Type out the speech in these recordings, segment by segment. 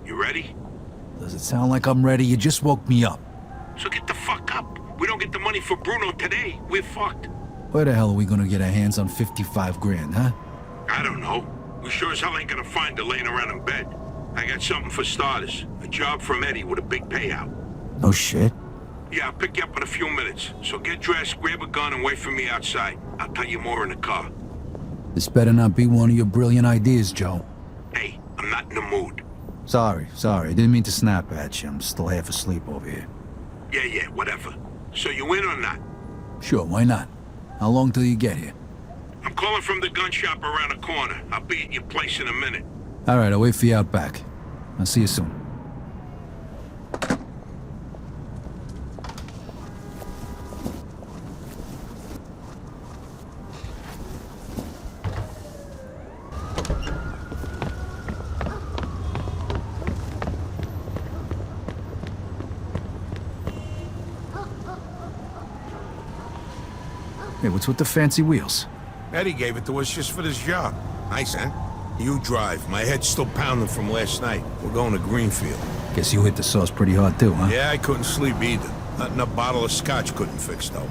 You ready? Does it sound like I'm ready? You just woke me up. So get the fuck up. We don't get the money for Bruno today, we're fucked. Where the hell are we gonna get our hands on 55 grand, huh? I don't know. We sure as hell ain't gonna find her laying around in bed. I got something for starters. A job from Eddie with a big payout. No shit. Yeah, I'll pick you up in a few minutes. So get dressed, grab a gun, and wait for me outside. I'll tell you more in the car. This better not be one of your brilliant ideas, Joe. Hey, I'm not in the mood. Sorry. I didn't mean to snap at you. I'm still half asleep over here. Yeah, whatever. So you in or not? Sure, why not? How long till you get here? I'm calling from the gun shop around the corner. I'll be at your place in a minute. All right, I'll wait for you out back. I'll see you soon. Hey, what's with the fancy wheels? Eddie gave it to us just for this job. Nice, huh? You drive. My head's still pounding from last night. We're going to Greenfield. Guess you hit the sauce pretty hard too, huh? Yeah, I couldn't sleep either. Nothing a bottle of scotch couldn't fix, though.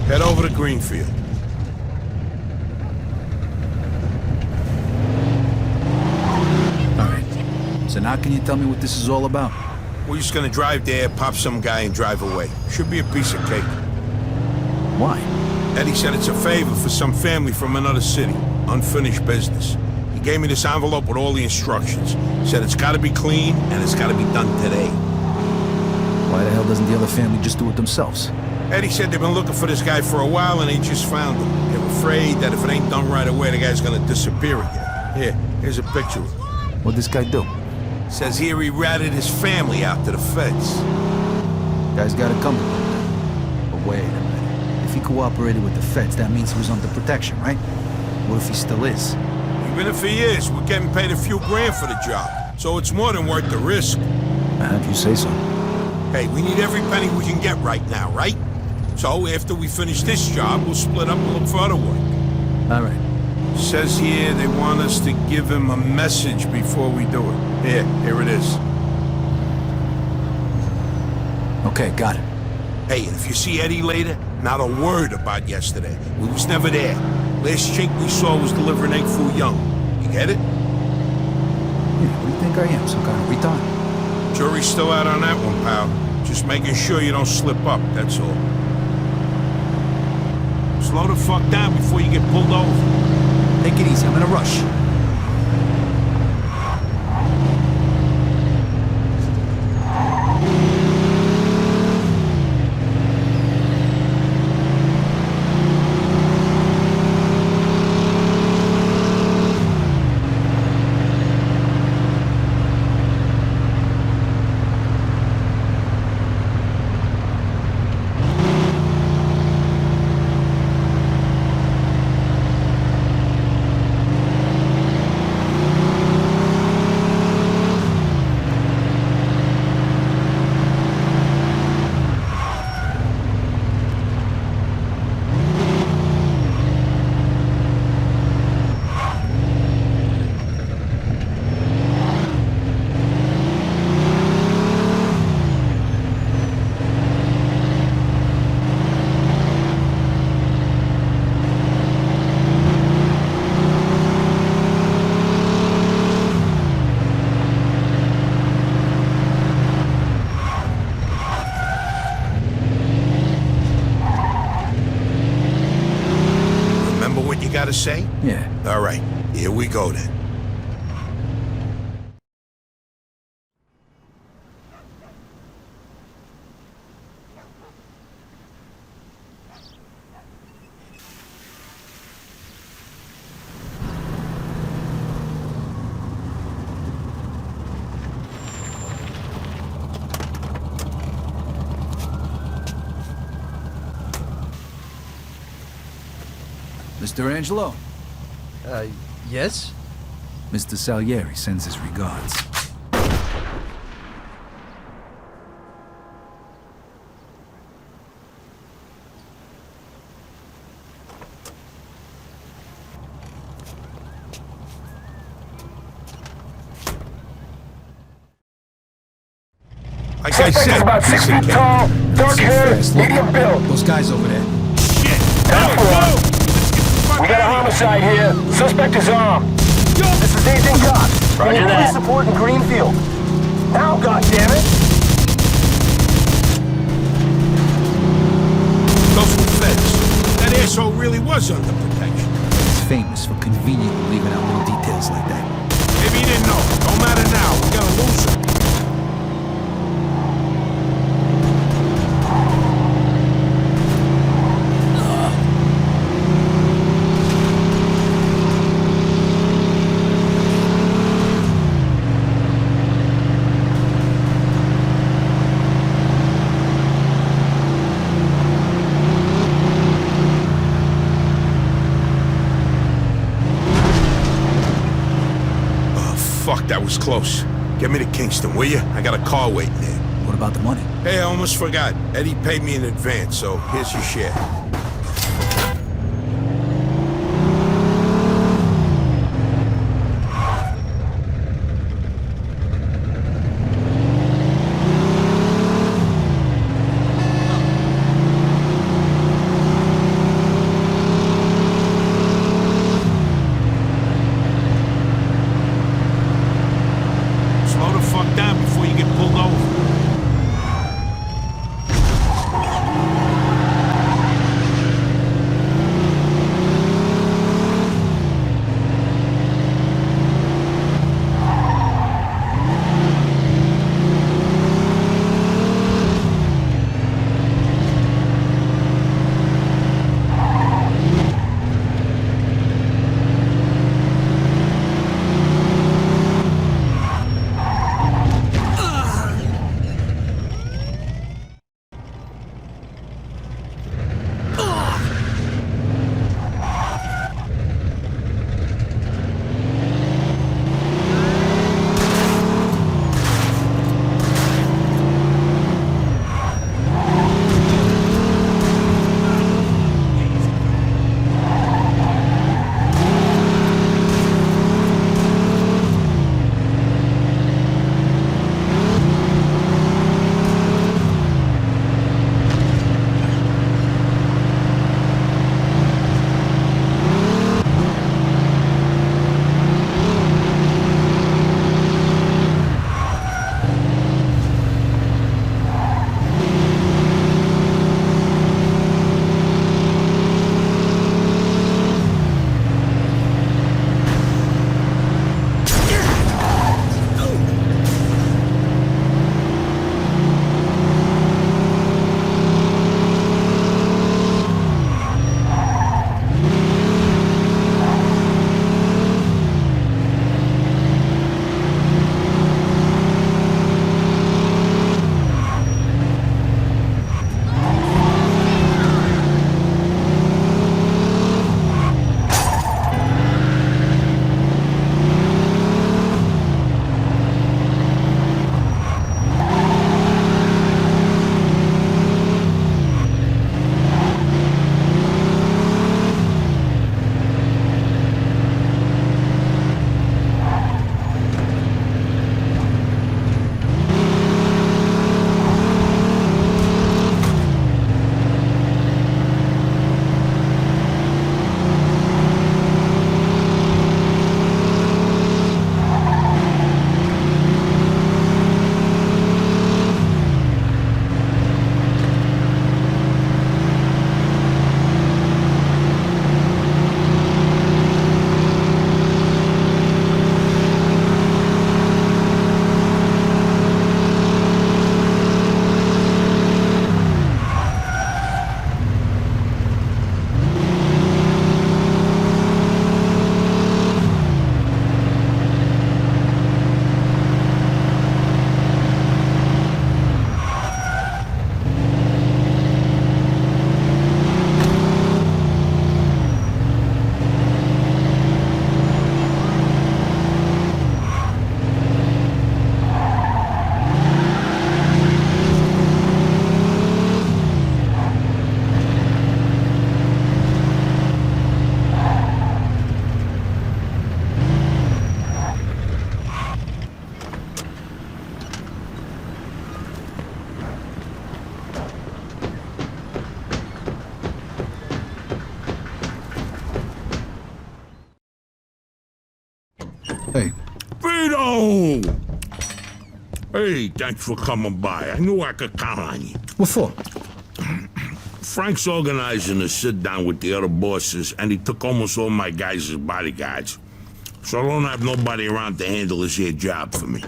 Head over to Greenfield. All right. So now can you tell me what this is all about? We're just gonna drive there, pop some guy, and drive away. Should be a piece of cake. Why? Eddie said it's a favor for some family from another city. Unfinished business. He gave me this envelope with all the instructions. Said it's gotta be clean, and it's gotta be done today. Why the hell doesn't the other family just do it themselves? Eddie said they've been looking for this guy for a while, and they just found him. They're afraid that if it ain't done right away, the guy's gonna disappear again. Here's a picture of him. What'd this guy do? Says here he ratted his family out to the feds. Guy's got it coming. But wait a minute. If he cooperated with the feds, that means he was under protection, right? What if he still is? Even if he is, we're getting paid a few grand for the job. So it's more than worth the risk. If you say so. Hey, we need every penny we can get right now, right? So after we finish this job, we'll split up and look for other work. All right. Says here they want us to give him a message before we do it. Here it is. Okay, got it. Hey, and if you see Eddie later, not a word about yesterday. We was never there. Last chink we saw was delivering egg foo young. You get it? Yeah, what do you think I am, some kind of retard? Jury's still out on that one, pal. Just making sure you don't slip up, that's all. Slow the fuck down before you get pulled over. Take it easy, I'm in a rush. Gotta say? Yeah. All right, here we go then. Mr. Angelo? Yes? Mr. Salieri sends his regards. Like I Suspect is said, about 6 listen, feet tall, dark hair, Fast, look. medium build. Those guys over there. Shit! Down for one. Let's get the fuck We got a out of here! homicide here. Suspect is armed. Yo! This is Agent Cox. Roger Police that. support in Greenfield. Now, goddammit! Those were feds. That asshole really was under protection. He's famous for conveniently leaving out little details like that. Maybe he didn't know. Don't matter now. We gotta lose him. Fuck, that was close. Get me to Kingston, will you? I got a car waiting there. What about the money? Hey, I almost forgot. Eddie paid me in advance, so here's your share. Slow the fuck down before you get pulled over. Vito! Hey, thanks for coming by. I knew I could count on you. What for? Frank's organizing a sit-down with the other bosses, and he took almost all my guys as bodyguards. So I don't have nobody around to handle this here job for me.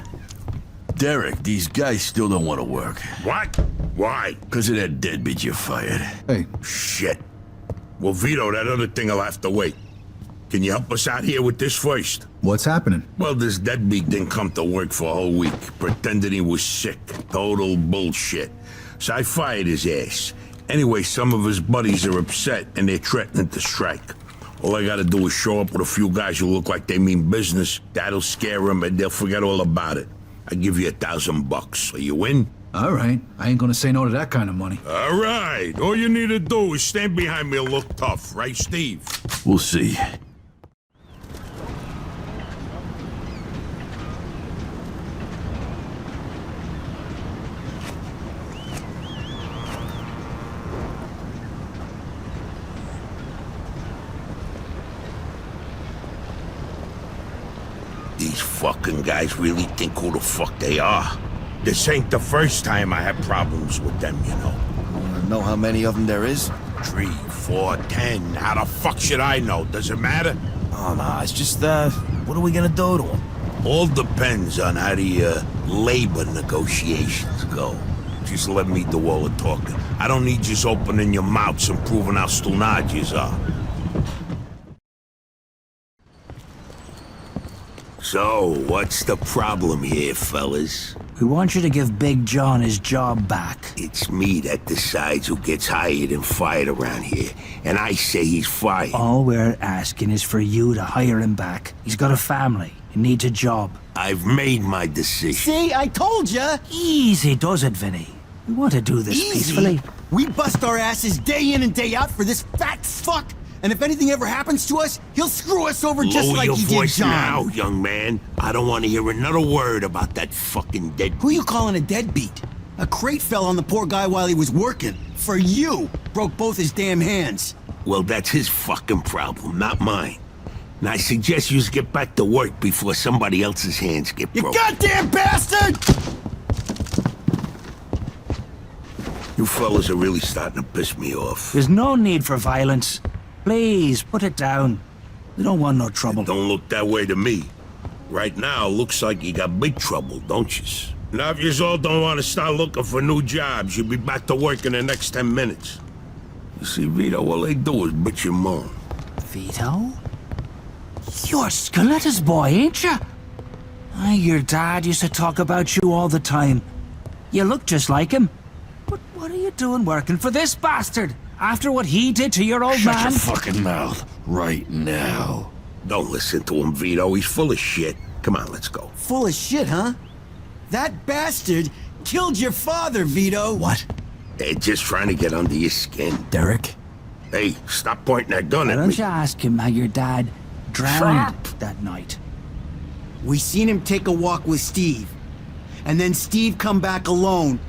Derek, these guys still don't want to work. What? Why? Because of that deadbeat you fired. Hey, Shit. Well, Vito, that other thing will have to wait. Can you help us out here with this first? what's happening? Well, this deadbeat didn't come to work for a whole week, pretending he was sick. Total bullshit. So I fired his ass. Anyway, some of his buddies are upset, and they're threatening to strike. All I gotta do is show up with a few guys who look like they mean business. That'll scare them, and they'll forget all about it. I give you $1,000. Are you in? All right, I ain't gonna say no to that kind of money. All right. All you need to do is stand behind me and look tough, right, Steve? We'll see. These fucking guys really think who the fuck they are. This ain't the first time I had problems with them, you know. Know how many of them there is? 3, 4, 10. How the fuck should I know? Does it matter? Oh, no, it's just, what are we gonna do to them? All depends on how the labor negotiations go. Just let me do all the talking. I don't need just opening your mouths and proving how stunad yous are. So, what's the problem here, fellas? We want you to give Big John his job back. It's me that decides who gets hired and fired around here, and I say he's fired. All we're asking is for you to hire him back. He's got a family. He needs a job. I've made my decision. See, I told ya! Easy does it, Vinny. We want to do this peacefully. We bust our asses day in and day out for this fat fuck, and if anything ever happens to us, he'll screw us over just Lower like your he did voice John. now, young man. I don't want to hear another word about that fucking dead. Who you calling a deadbeat? A crate fell on the poor guy while he was working. For you, broke both his damn hands. Well, that's his fucking problem, not mine. And I suggest you get back to work before somebody else's hands get You broken. goddamn bastard! You fellas are really starting to piss me off. There's no need for violence. Please, put it down. We don't want no trouble. Don't look that way to me. Right now, looks like you got big trouble, don't yous? Now, if yous all don't want to start looking for new jobs, you'll be back to work in the next 10 minutes. You see, Vito, all they do is bitch and moan. Vito? You're Skeletter's boy, ain't ya? Your dad used to talk about you all the time. You look just like him. But what are you doing working for this bastard? After what he did to your old Shut man? your fucking mouth right now. Don't listen to him, Vito. He's full of shit. Come on, let's go. Full of shit, huh? That bastard killed your father, Vito. What? They're just trying to get under your skin. Derek? Hey, stop pointing that gun Why at don't me. you ask him how your dad drowned that night? We seen him take a walk with Steve. And then Steve come back alone.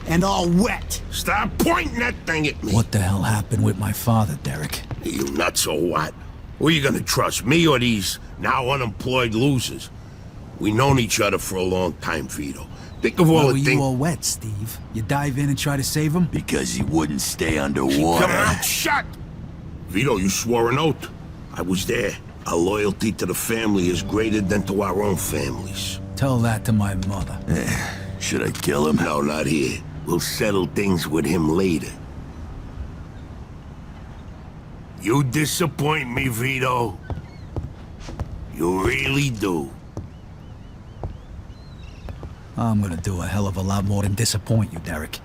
And all wet. Stop pointing that thing at me. What the hell happened with my father, Derek? You nuts or what? Who are you gonna trust, me or these now unemployed losers? We known each other for a long time, Vito. Think of all Why were the you things. all wet, Steve? You dive in and try to save him? Because he wouldn't stay Keep underwater. your mouth shut! Vito, you swore an oath. I was there. Our loyalty to the family is greater than to our own families. Tell that to my mother. Should I kill him? No, not here. We'll settle things with him later. You disappoint me, Vito. You really do. I'm gonna do a hell of a lot more than disappoint you, Derek.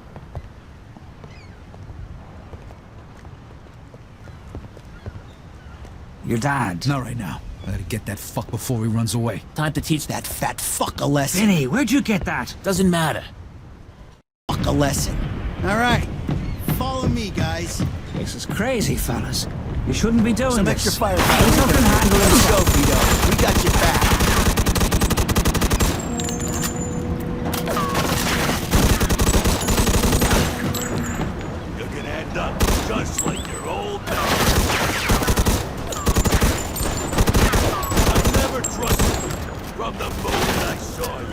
Your dad. Not right now. I gotta get that fuck before he runs away. Time to teach that fat fuck a lesson. Vinny, where'd you get that? Doesn't matter. Fuck a lesson. All right. Follow me, guys. This is crazy, fellas. You shouldn't be doing Some this. extra firepower. Vito can handle Let's go, himself. Vito. We got your back. You can end up just like your old man. I never trusted you. From the moment I saw you.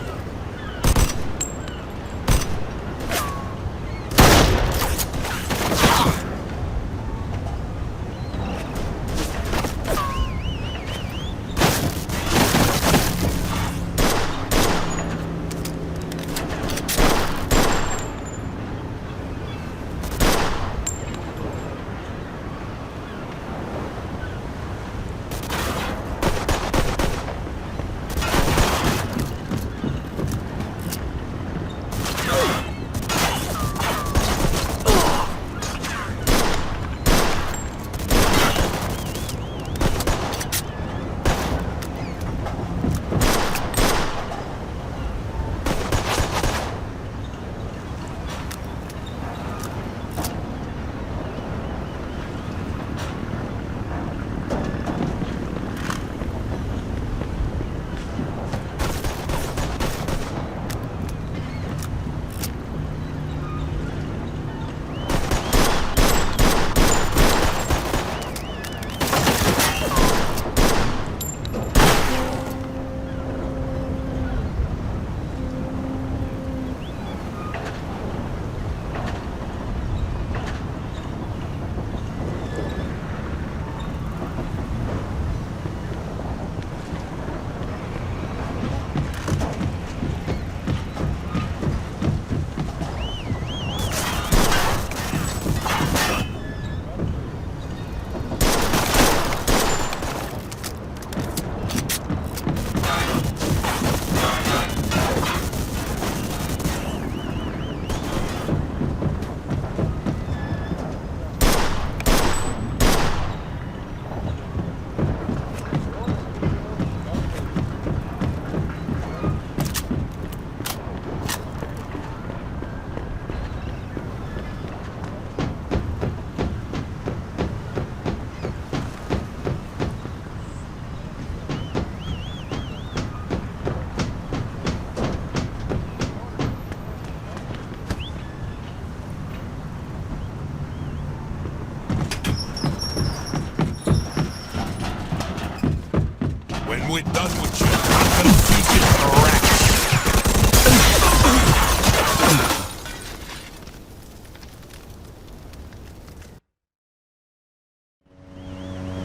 When we're done with you, I'm gonna teach you karate.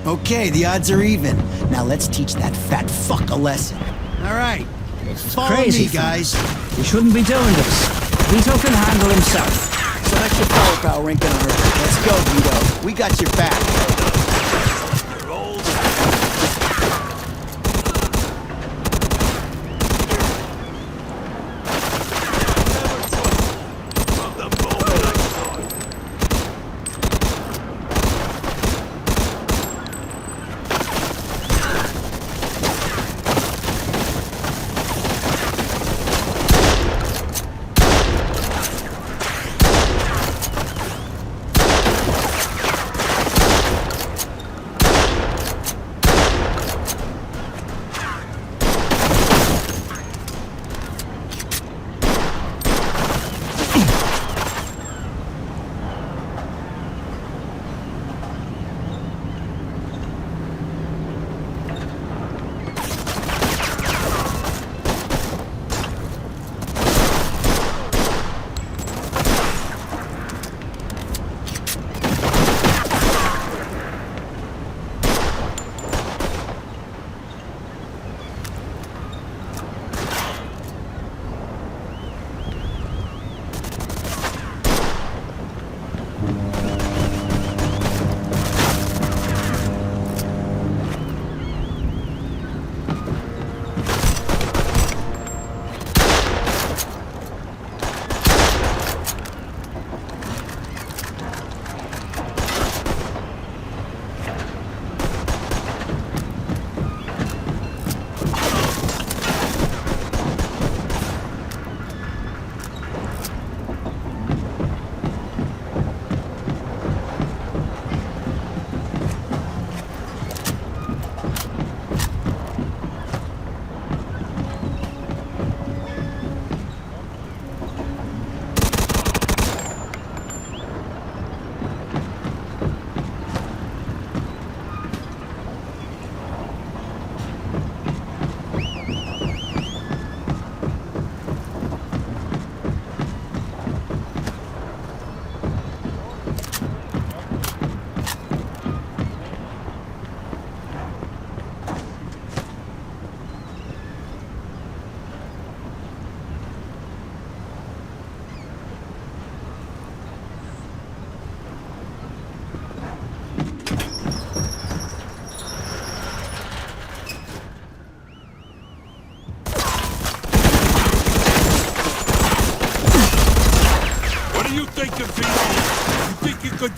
Okay, the odds are even. Now let's teach that fat fuck a lesson. All right. Follow Crazy me, guys. He shouldn't be doing this. Vito can handle himself. Some extra power pal Rink on her. Let's go, Vito. We got your back. You're old. From the moment I saw you.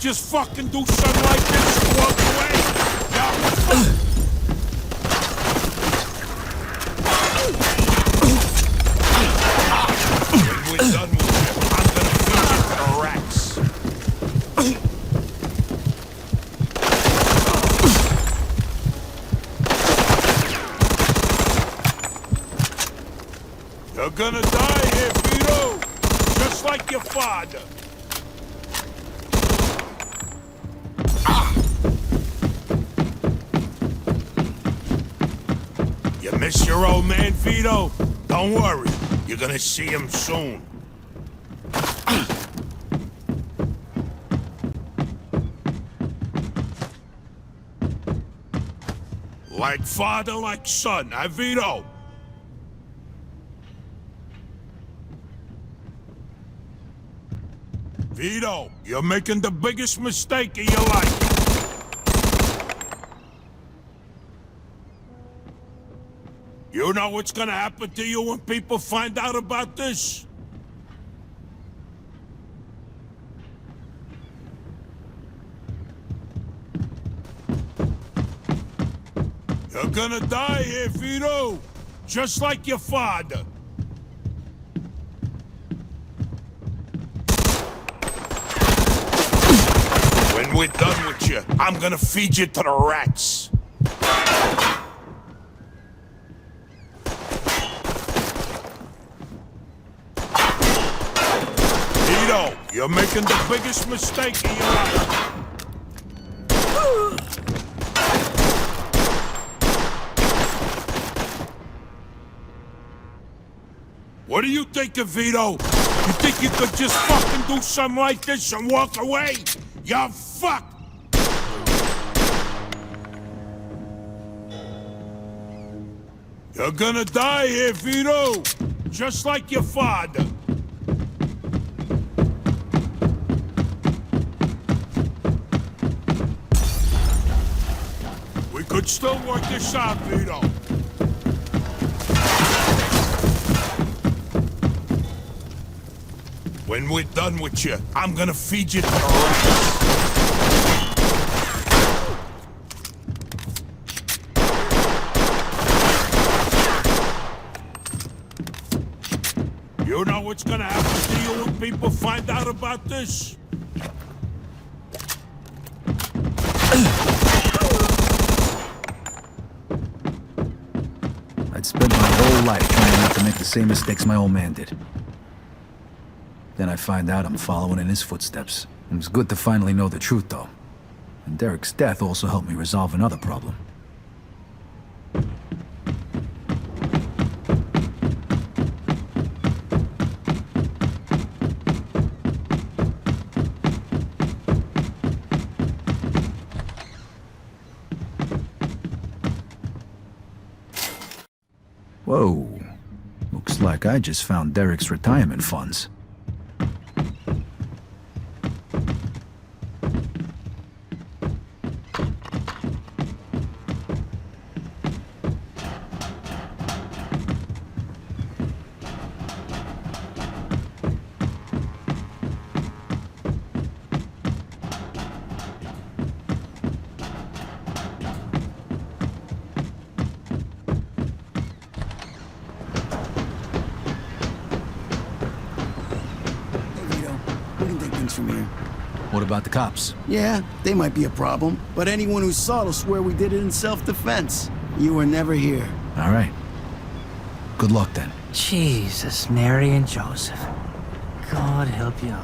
just fucking do something like this and walk away? Yeah. When we're done with you, I'm gonna feed you to the rats. You're gonna die here, Vito, just like your father. You miss your old man, Vito? Don't worry, you're gonna see him soon. Like father, like son, huh, Vito? Vito, you're making the biggest mistake of your life. You know what's gonna happen to you when people find out about this? You're gonna die here, Vito, just like your father. When we're done with you, I'm gonna feed you to the rats. Vito, you're making the biggest mistake of your life. What do you think of, Vito? You think you could just fucking do something like this and walk away? You're fucked! You're gonna die here, Vito! Just like your father. We could still work this out, Vito. When we're done with you, I'm gonna feed you to the rats. You know what's gonna happen to you when people find out about this? I'd spent my whole life trying not to make the same mistakes my old man did. Then I find out I'm following in his footsteps. It was good to finally know the truth, though. And Derek's death also helped me resolve another problem. Whoa. Looks like I just found Derek's retirement funds. From here. What about the cops? Yeah, they might be a problem, but anyone who saw will swear we did it in self-defense. You were never here. All right. Good luck, then. Jesus, Mary and Joseph. God help you all.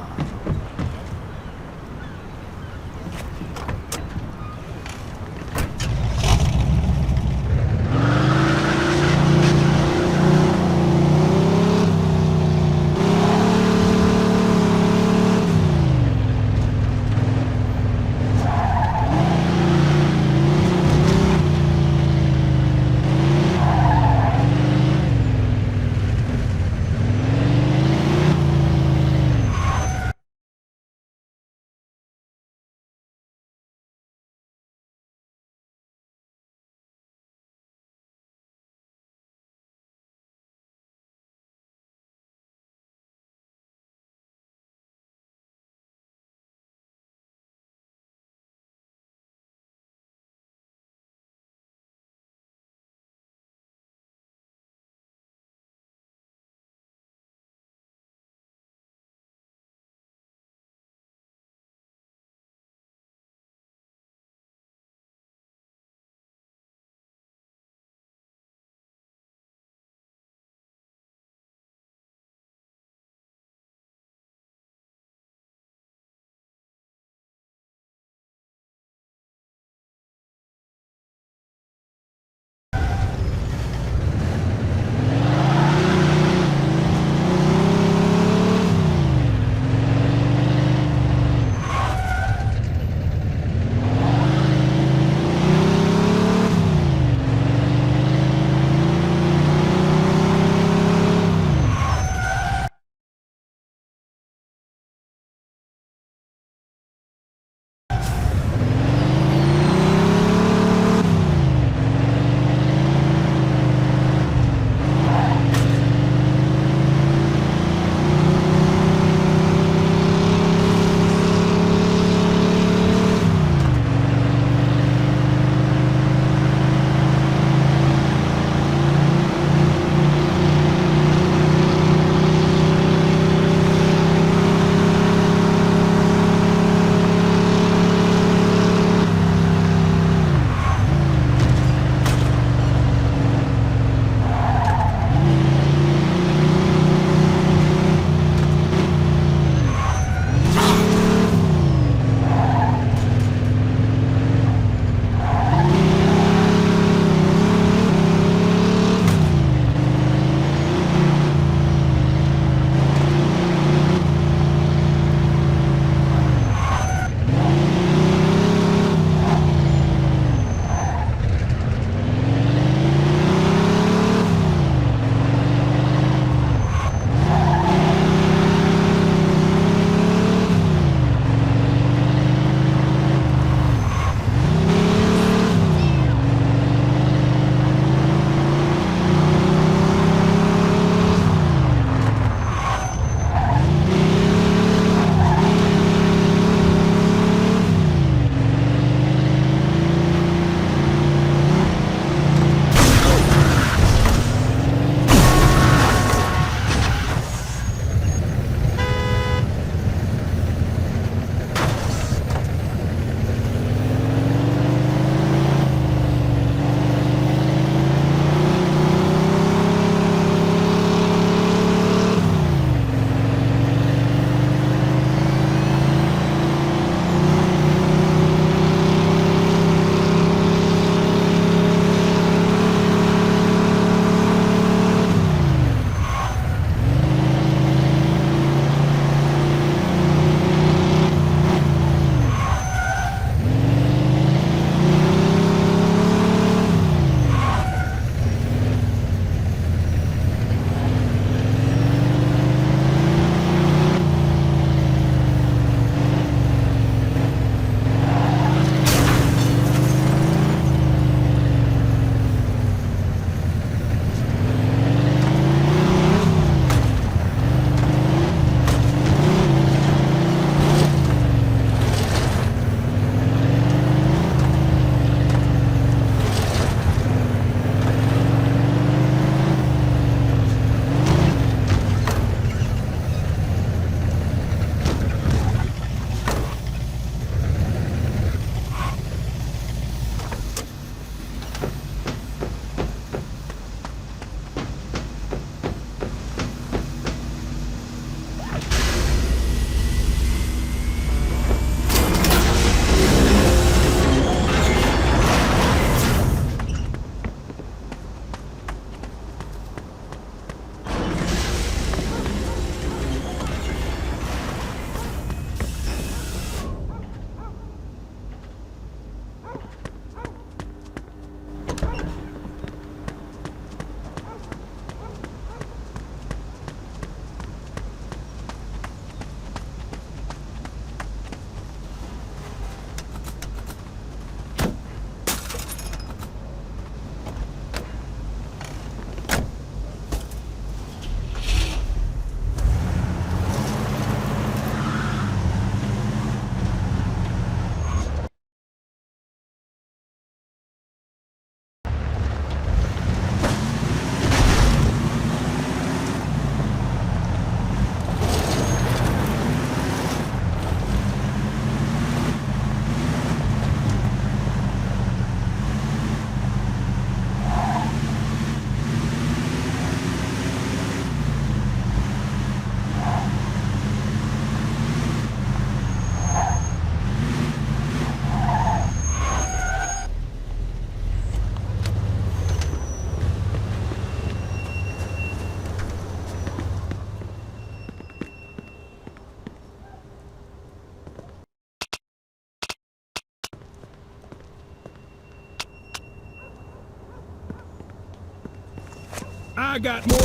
I got more.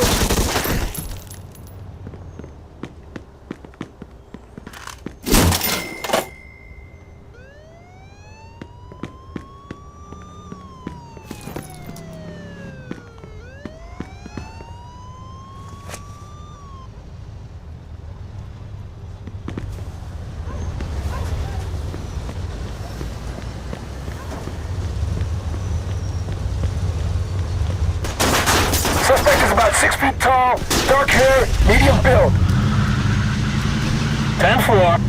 Suspect is about 6 feet tall, dark hair, medium build. 10-4.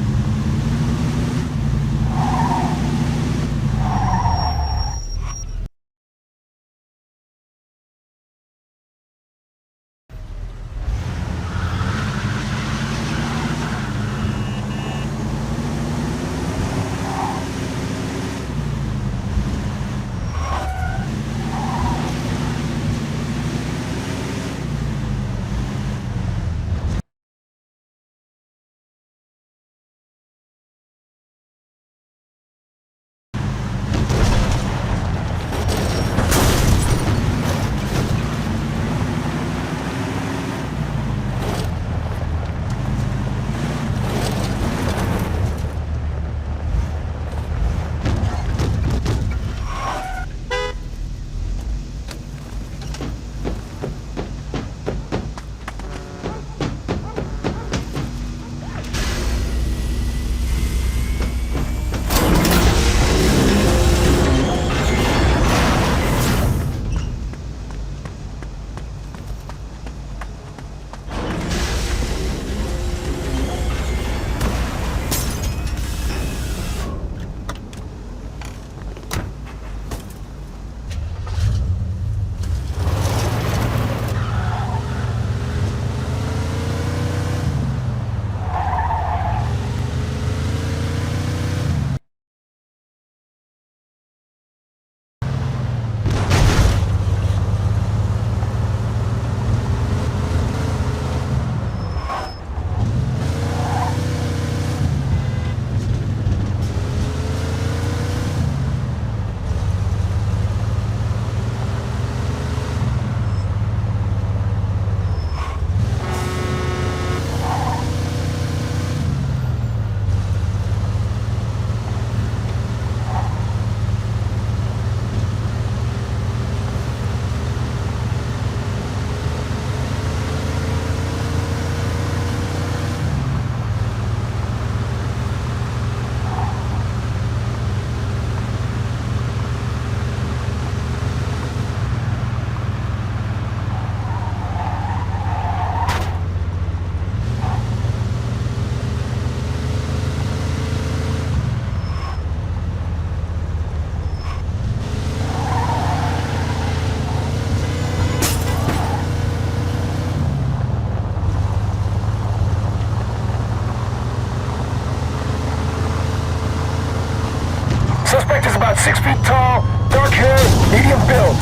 Suspect is about 6 feet tall, dark hair, medium build.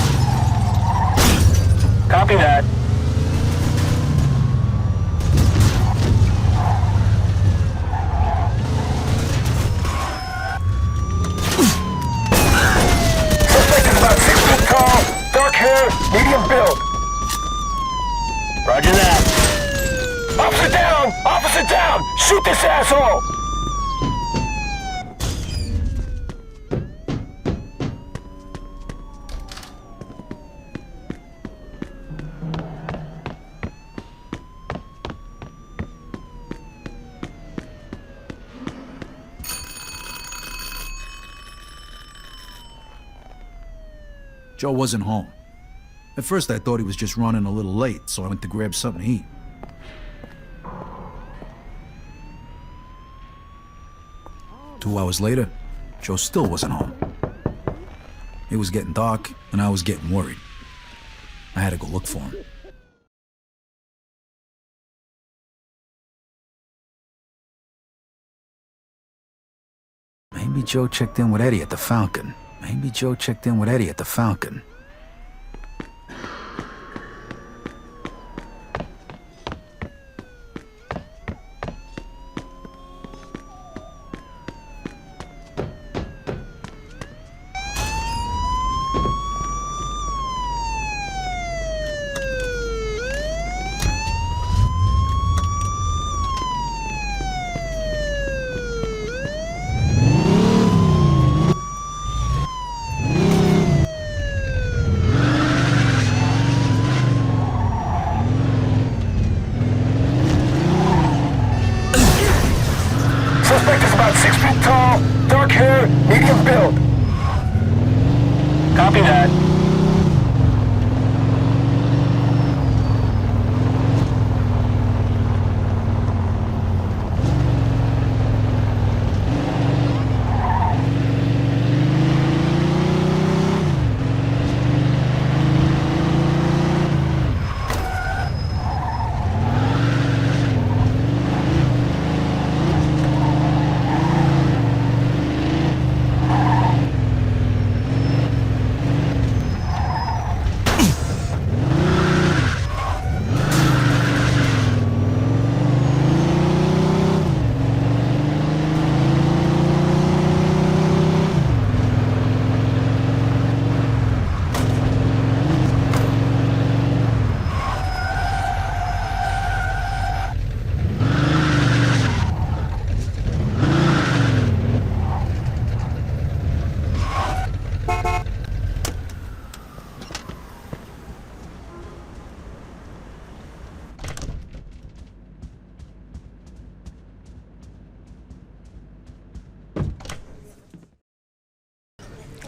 Copy that. Suspect is about 6 feet tall, dark hair, medium build. Roger that. Officer down! Officer down! Shoot this asshole! Joe wasn't home. At first I thought he was just running a little late, so I went to grab something to eat. Two hours later, Joe still wasn't home. It was getting dark, and I was getting worried. I had to go look for him. Maybe Joe checked in with Eddie at the Falcon. Maybe Joe checked in with Eddie at the Falcon.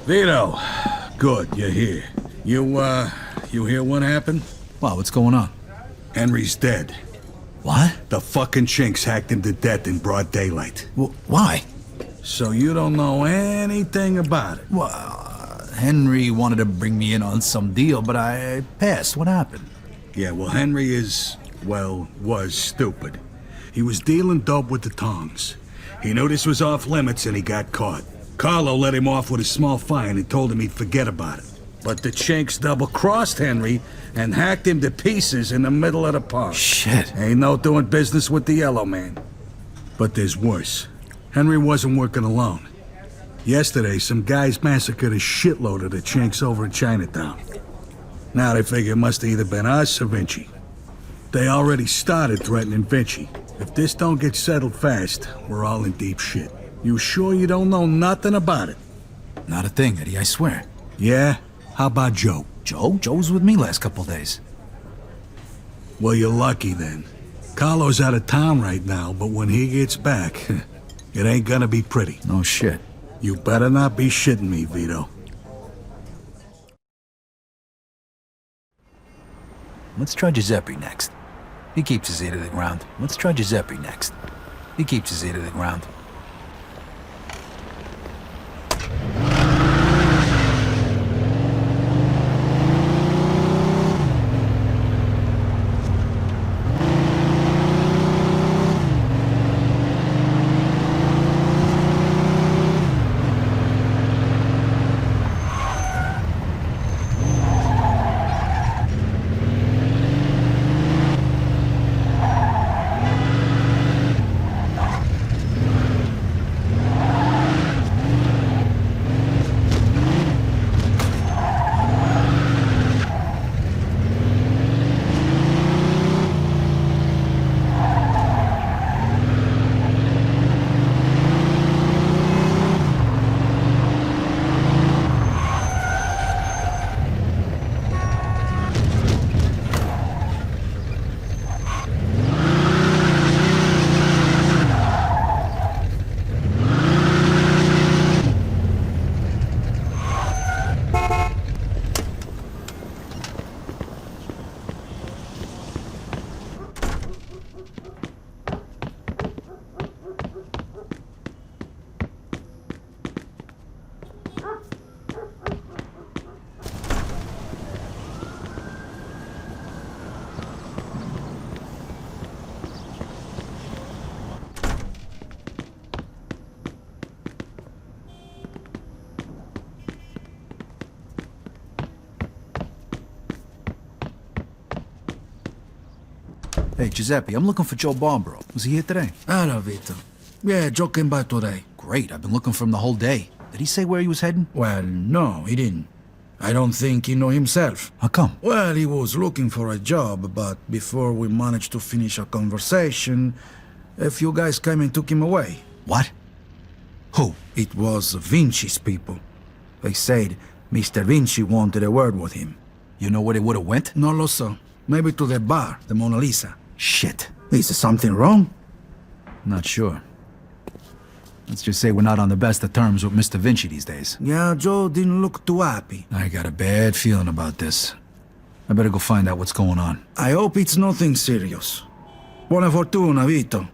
Vito, good, you're here. You hear what happened? Wow, what's going on? Henry's dead. What? The fucking chinks hacked him to death in broad daylight. Why? So you don't know anything about it? Well, Henry wanted to bring me in on some deal, but I passed. What happened? Yeah, well, Henry was stupid. He was dealing dope with the tongs. He knew this was off limits and he got caught. Carlo let him off with a small fine and told him he'd forget about it. But the chinks double-crossed Henry and hacked him to pieces in the middle of the park. Shit. Ain't no doing business with the yellow man. But there's worse. Henry wasn't working alone. Yesterday, some guys massacred a shitload of the chinks over in Chinatown. Now they figure it must have either been us or Vinci. They already started threatening Vinci. If this don't get settled fast, we're all in deep shit. You sure you don't know nothing about it? Not a thing, Eddie, I swear. Yeah? How about Joe? Joe? Joe was with me last couple days. Well, you're lucky then. Carlo's out of town right now, but when he gets back, it ain't gonna be pretty. No shit. You better not be shitting me, Vito. Let's try Giuseppe next. He keeps his ear to the ground. Let's try Giuseppe next. He keeps his ear to the ground. Hey, Giuseppe, I'm looking for Joe Barbaro. Was he here today? Hello, Vito. Yeah, Joe came by today. Great, I've been looking for him the whole day. Did he say where he was heading? Well, no, he didn't. I don't think he know himself. How come? Well, he was looking for a job, but before we managed to finish our conversation, a few guys came and took him away. What? Who? It was Vinci's people. They said Mr. Vinci wanted a word with him. You know where they would have went? No lo so. Maybe to the bar, the Mona Lisa. Shit. Is there something wrong? Not sure. Let's just say we're not on the best of terms with Mr. Vinci these days. Yeah, Joe didn't look too happy. I got a bad feeling about this. I better go find out what's going on. I hope it's nothing serious. Buona fortuna, Vito.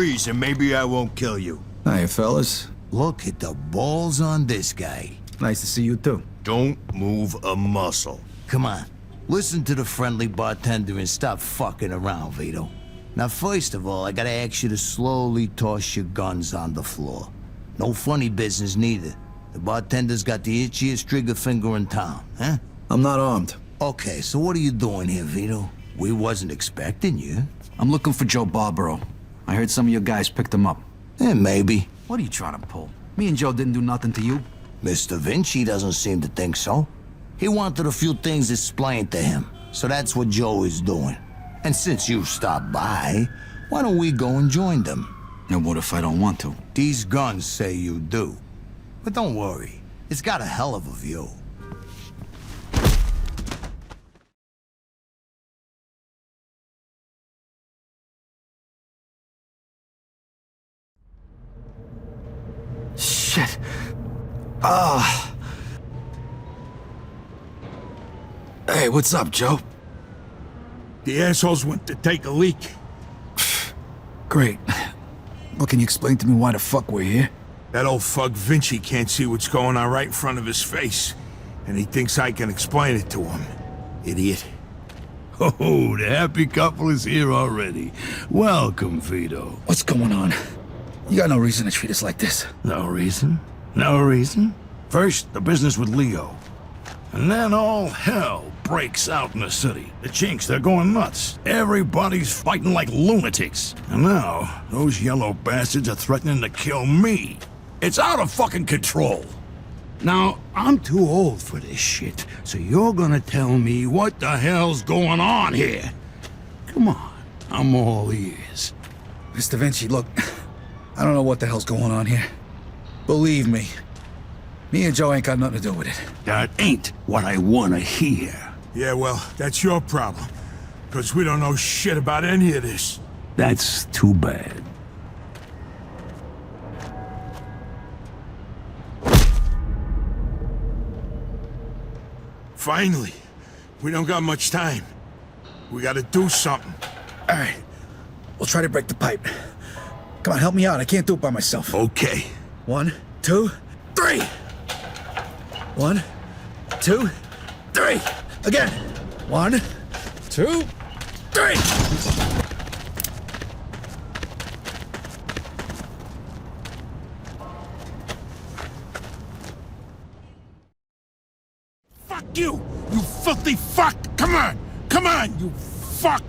freeze and maybe I won't kill you. Hiya, fellas. Look at the balls on this guy. Nice to see you, too. Don't move a muscle. Come on, listen to the friendly bartender and stop fucking around, Vito. Now, first of all, I gotta ask you to slowly toss your guns on the floor. No funny business neither. The bartender's got the itchiest trigger finger in town, huh? I'm not armed. Okay, so what are you doing here, Vito? We wasn't expecting you. I'm looking for Joe Barbaro. I heard some of your guys picked him up. Maybe. What are you trying to pull? Me and Joe didn't do nothing to you. Mr. Vinci doesn't seem to think so. He wanted a few things explained to him, so that's what Joe is doing. And since you stopped by, why don't we go and join them? And what if I don't want to? These guns say you do. But don't worry, it's got a hell of a view. Shit. Hey, what's up, Joe? The assholes went to take a leak. Great. Well, can you explain to me why the fuck we're here? That old fuck Vinci can't see what's going on right in front of his face. And he thinks I can explain it to him. Idiot. Oh, the happy couple is here already. Welcome, Vito. What's going on? You got no reason to treat us like this. No reason? No reason? First, the business with Leo. And then all hell breaks out in the city. The chinks, they're going nuts. Everybody's fighting like lunatics. And now, those yellow bastards are threatening to kill me. It's out of fucking control. Now, I'm too old for this shit, so you're gonna tell me what the hell's going on here. Come on, I'm all ears. Mr. Vinci, look, I don't know what the hell's going on here. Believe me, me and Joe ain't got nothing to do with it. That ain't what I wanna hear. Yeah, well, that's your problem. Because we don't know shit about any of this. That's too bad. Finally. We don't got much time. We gotta do something. All right, we'll try to break the pipe. Come on, help me out. I can't do it by myself. Okay. 1, 2, 3. 1, 2, 3. Again. 1, 2, 3. Fuck you! You filthy fuck! Come on! Come on, you fuck!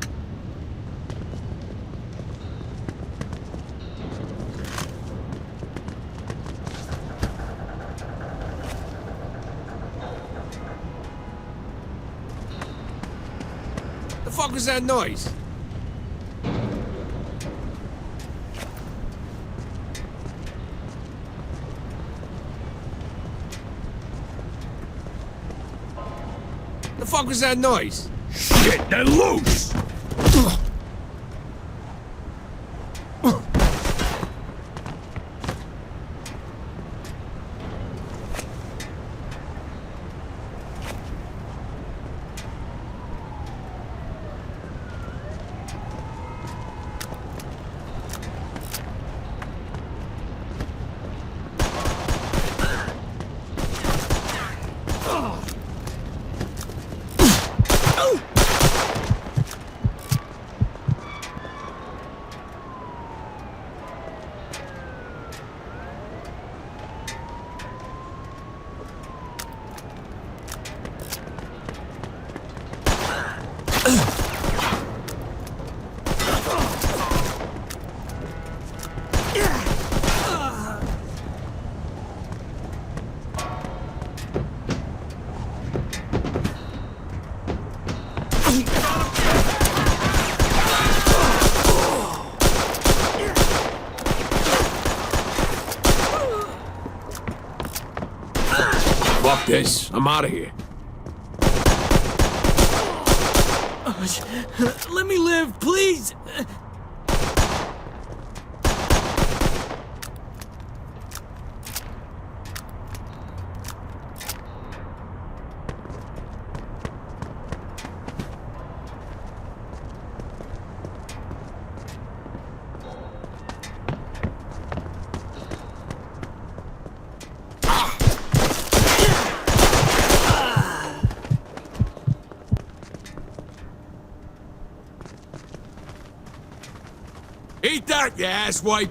The fuck was that noise? The fuck was that noise? Shit, they're loose! Fuck this. I'm out of here. Let me live, please! Take that, you asswipe!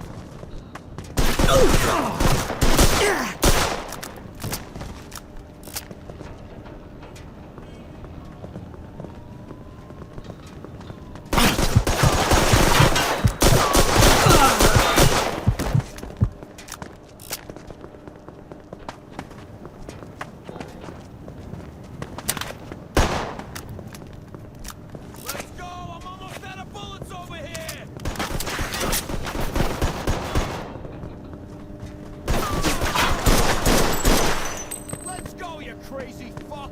Let's go! I'm almost out of bullets over here! Let's go, you crazy fuck!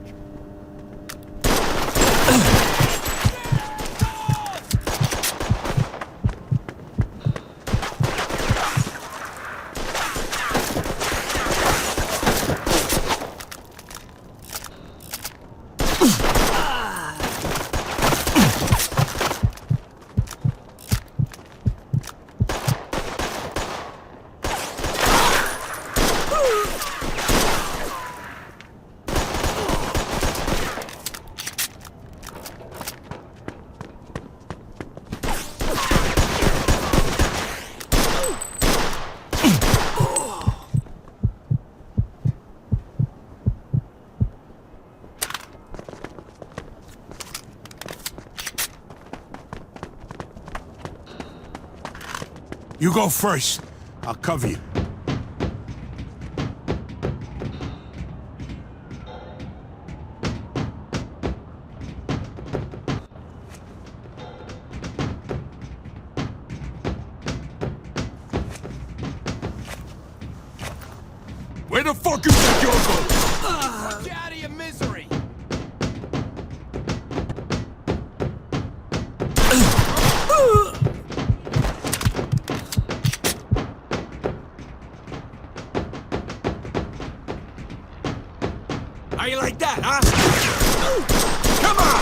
You go first. I'll cover you. Where the fuck you think you're going? Get out of your misery! How you like that, huh? Come on!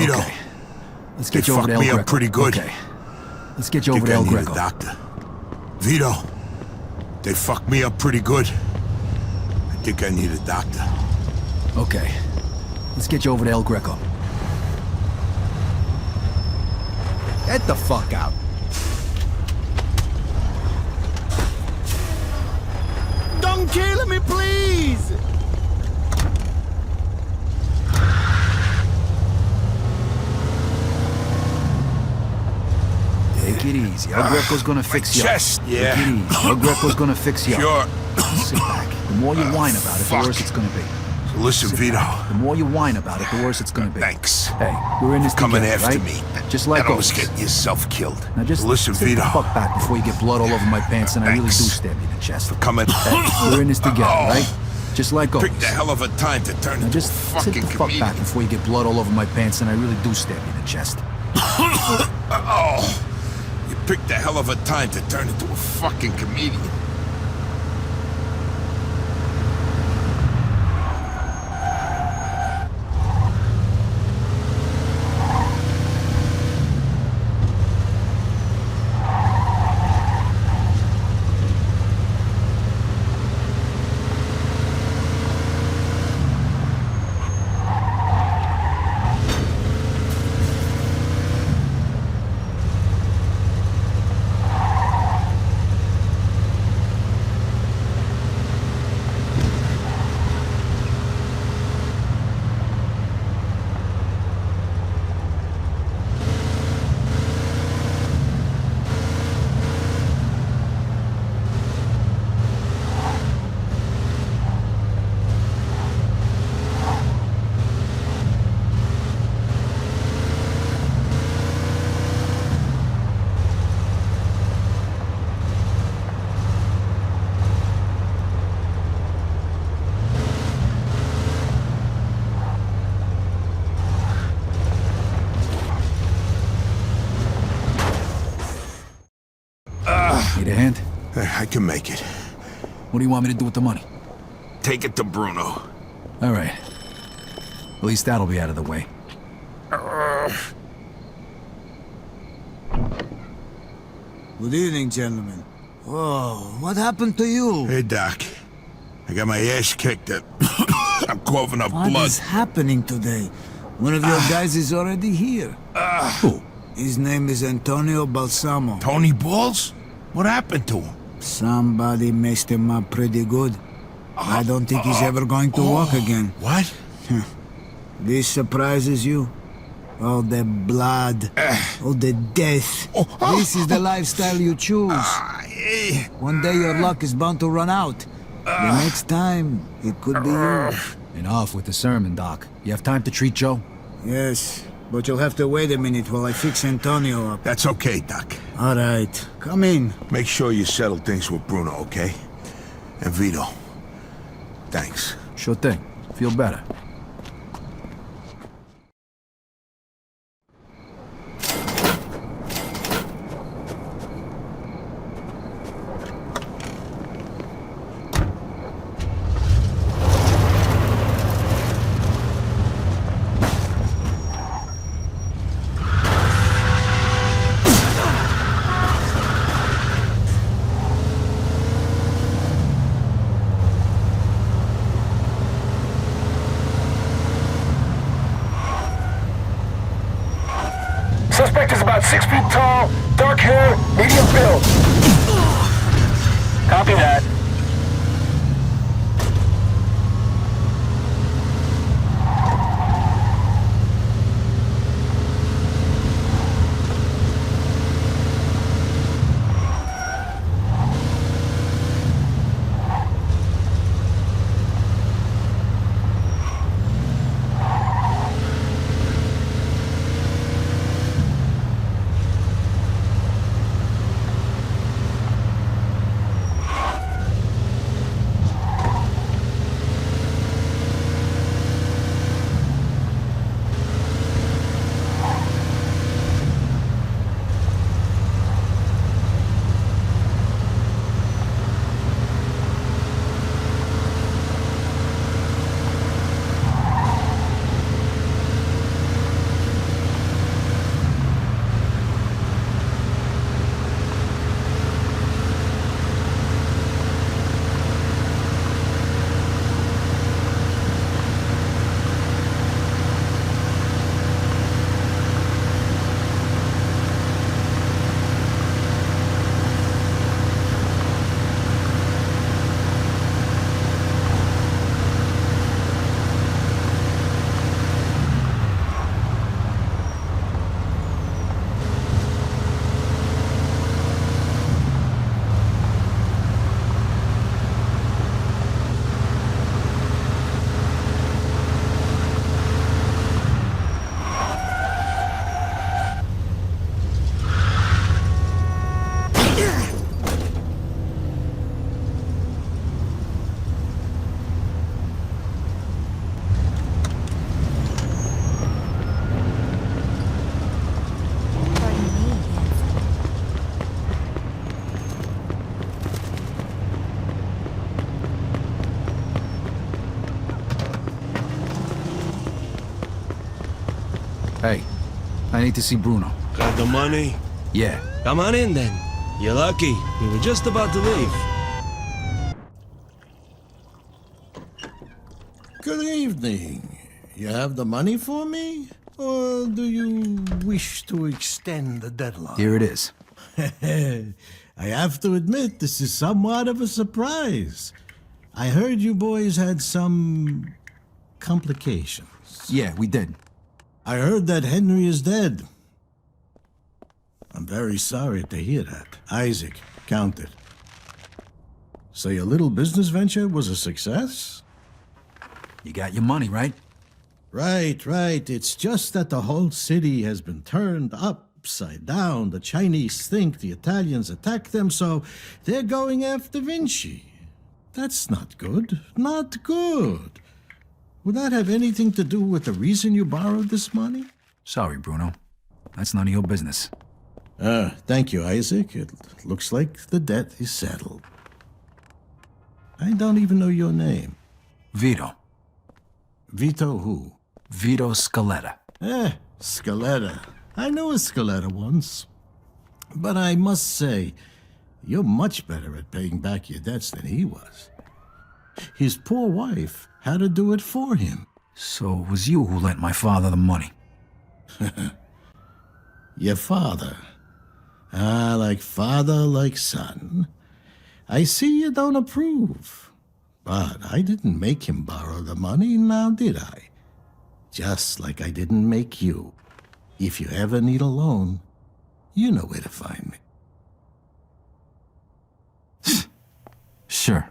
Vito, Okay. Let's they get you over fucked to El me Greco. up pretty good. Okay. Let's get you I over think to I El need Greco. a doctor. Vito, they fucked me up pretty good. I think I need a doctor. Okay. Let's get you over to El Greco. Get the fuck out. Don't kill me, please! Take it easy. El Greco's gonna fix you. Chest, yeah. Take it easy. El Greco's gonna fix you. Sure. Sit back. The more you whine about it, the fuck. worse it's gonna be. So listen, Sit Vito. back. The more you whine about it, the worse it's gonna be. Thanks. Hey, we're in this Coming together, after right? me. Just like and almost always. getting yourself killed. Now just listen, sit Vito. the fuck back before you get blood all over my pants and I really do Thanks. stab you in the chest. Coming. Hey, we're in this together, Oh. right? Just like always. Picked a hell of a time to turn Now into a just sit fucking the fuck comedian. back before you get blood all over my pants and I really do stab you in the chest. Oh, you picked a hell of a time to turn into a fucking comedian. Need a hand? I can make it. What do you want me to do with the money? Take it to Bruno. All right. At least that'll be out of the way. Good evening, gentlemen. Whoa, what happened to you? Hey, Doc. I got my ass kicked. I'm coughing up What blood. is happening today? One of your guys is already here. Who? His name is Antonio Balsamo. Tony Balls? What happened to him? Somebody messed him up pretty good. I don't think he's ever going to walk again. What? This surprises you? All the blood, all the death. This is the lifestyle you choose. One day your luck is bound to run out. The next time, it could be you. Enough with the sermon, Doc. You have time to treat Joe? Yes, but you'll have to wait a minute while I fix Antonio up. That's okay, Doc. All right, come in. Make sure you settle things with Bruno, okay? And Vito. Thanks. Sure thing. Feel better. Suspect is about 6 feet tall, dark hair, medium build. Copy that. Hey, I need to see Bruno. Got the money? Yeah. Come on in then. You're lucky. We were just about to leave. Good evening. You have the money for me? Or do you wish to extend the deadline? Here it is. I have to admit, this is somewhat of a surprise. I heard you boys had some complications. Yeah, we did. I heard that Henry is dead. I'm very sorry to hear that. Isaac, count it. So your little business venture was a success? You got your money, right? Right. It's just that the whole city has been turned upside down. The Chinese think the Italians attacked them, so they're going after Vinci. That's not good. Not good. Would that have anything to do with the reason you borrowed this money? Sorry, Bruno. That's none of your business. Thank you, Isaac. It looks like the debt is settled. I don't even know your name. Vito. Vito who? Vito Scaletta. Scaletta. I knew a Scaletta once. But I must say, you're much better at paying back your debts than he was. His poor wife had to do it for him. So it was you who lent my father the money. Your father. Like father, like son. I see you don't approve. But I didn't make him borrow the money, now did I? Just like I didn't make you. If you ever need a loan, you know where to find me. Sure.